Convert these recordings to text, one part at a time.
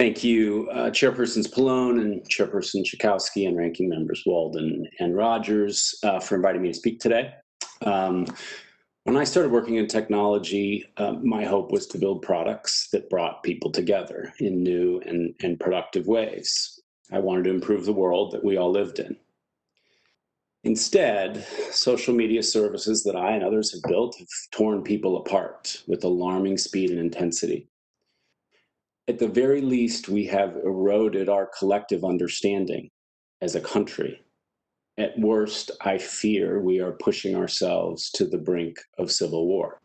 Thank you, Chairpersons Pallone and Chairperson Chakowski and Ranking Members Walden and Rogers for inviting me to speak today. When I started working in technology, my hope was to build products that brought people together in new and productive ways. I wanted to improve the world that we all lived in. Instead, social media services that I and others have built have torn people apart with alarming speed and intensity. At the very least, we have eroded our collective understanding as a country. At worst, I fear we are pushing ourselves to the brink of civil war.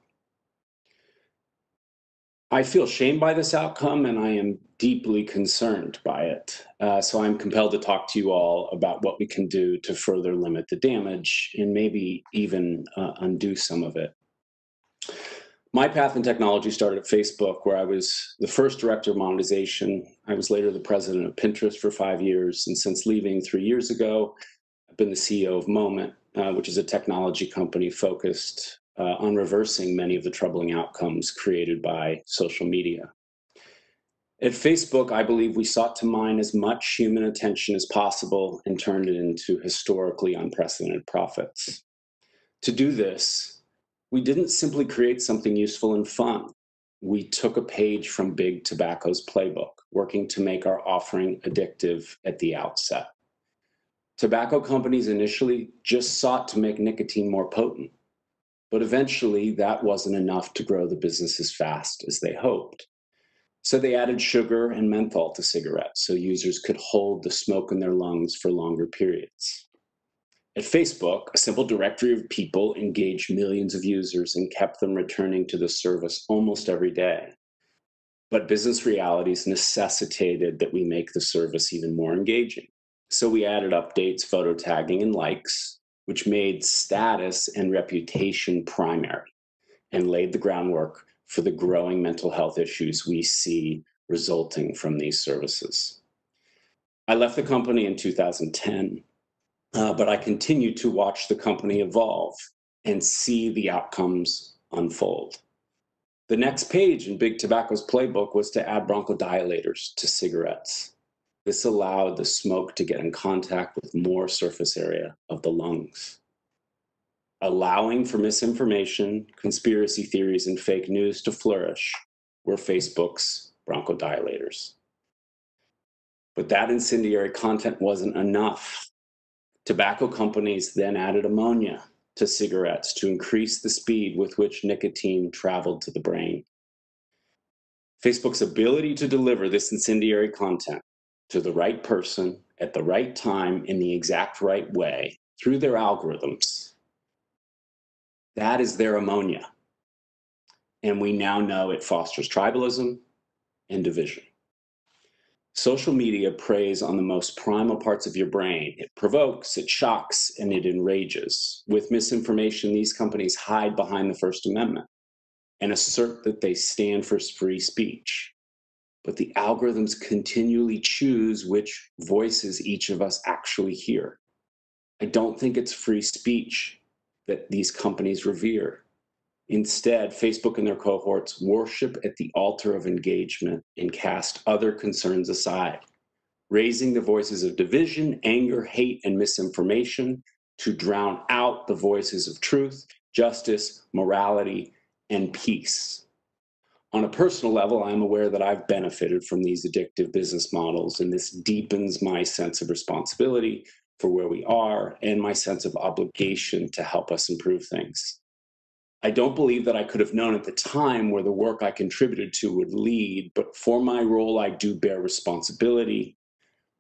I feel shamed by this outcome, and I am deeply concerned by it. So I'm compelled to talk to you all about what we can do to further limit the damage and maybe even undo some of it. My path in technology started at Facebook, where I was the first director of monetization. I was later the president of Pinterest for 5 years. And since leaving 3 years ago, I've been the CEO of Moment, which is a technology company focused on reversing many of the troubling outcomes created by social media. At Facebook, I believe we sought to mine as much human attention as possible and turned it into historically unprecedented profits. To do this, we didn't simply create something useful and fun. We took a page from Big Tobacco's playbook, working to make our offering addictive at the outset. Tobacco companies initially just sought to make nicotine more potent, but eventually that wasn't enough to grow the business as fast as they hoped. So they added sugar and menthol to cigarettes so users could hold the smoke in their lungs for longer periods. At Facebook, a simple directory of people engaged millions of users and kept them returning to the service almost every day. But business realities necessitated that we make the service even more engaging. So we added updates, photo tagging, and likes, which made status and reputation primary and laid the groundwork for the growing mental health issues we see resulting from these services. I left the company in 2010. But I continue to watch the company evolve and see the outcomes unfold. The next page in Big Tobacco's playbook was to add bronchodilators to cigarettes. This allowed the smoke to get in contact with more surface area of the lungs, allowing for misinformation, conspiracy theories, and fake news to flourish were Facebook's bronchodilators. But that incendiary content wasn't enough. Tobacco companies then added ammonia to cigarettes to increase the speed with which nicotine traveled to the brain. Facebook's ability to deliver this incendiary content to the right person at the right time in the exact right way through their algorithms, that is their ammonia. And we now know it fosters tribalism and division. Social media preys on the most primal parts of your brain. It provokes, it shocks, and it enrages. With misinformation, these companies hide behind the First Amendment and assert that they stand for free speech. But the algorithms continually choose which voices each of us actually hear. I don't think it's free speech that these companies revere. Instead, Facebook and their cohorts worship at the altar of engagement and cast other concerns aside, raising the voices of division, anger, hate, and misinformation to drown out the voices of truth, justice, morality, and peace. On a personal level, I'm aware that I've benefited from these addictive business models, and this deepens my sense of responsibility for where we are and my sense of obligation to help us improve things. I don't believe that I could have known at the time where the work I contributed to would lead, but for my role, I do bear responsibility.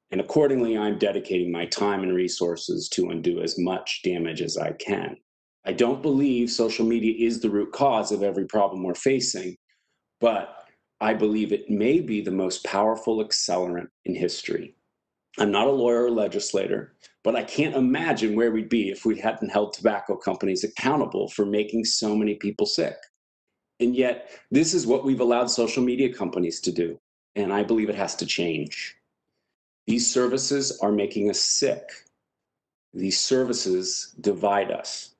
And accordingly, I'm dedicating my time and resources to undo as much damage as I can. I don't believe social media is the root cause of every problem we're facing, but I believe it may be the most powerful accelerant in history. I'm not a lawyer or legislator, but I can't imagine where we'd be if we hadn't held tobacco companies accountable for making so many people sick. And yet, this is what we've allowed social media companies to do, and I believe it has to change. These services are making us sick. These services divide us.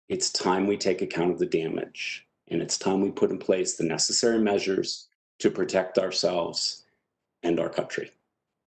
It's time we take account of the damage, and it's time we put in place the necessary measures to protect ourselves and our country.